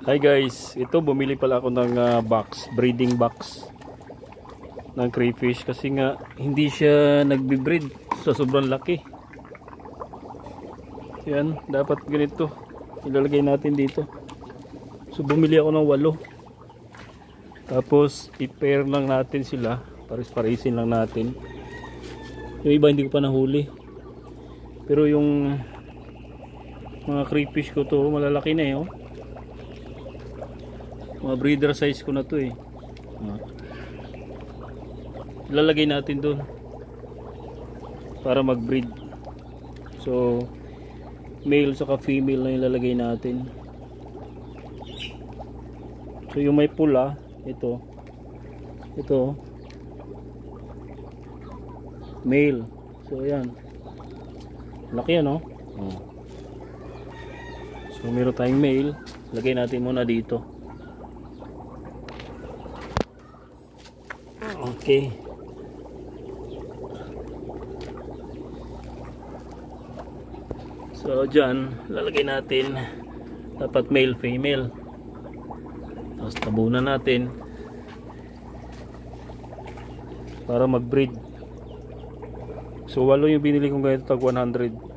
Hi guys, ito bumili pala ako ng breeding box ng crayfish kasi nga hindi siya nagbi-breed sa sobrang laki. Yan, dapat ganito ilalagay natin dito. So bumili ako ng 8. Tapos i-pair lang natin sila, pares-paresin lang natin. Yung iba hindi ko pa nahuli. Pero yung mga crayfish ko to malalaki na eh, oh. Mga breeder size ko na to eh. Ilalagay natin doon para mag-breed. So male saka female na ilalagay natin. So yung may pula, ito male. So ayan, laki yan, oh. So meron tayong male, lagay natin muna dito. Okay. So dyan, lalagay natin dapat male, female. Tapos tabunan natin para mag-breed. So 8 yung binili kong ganito, tag 100.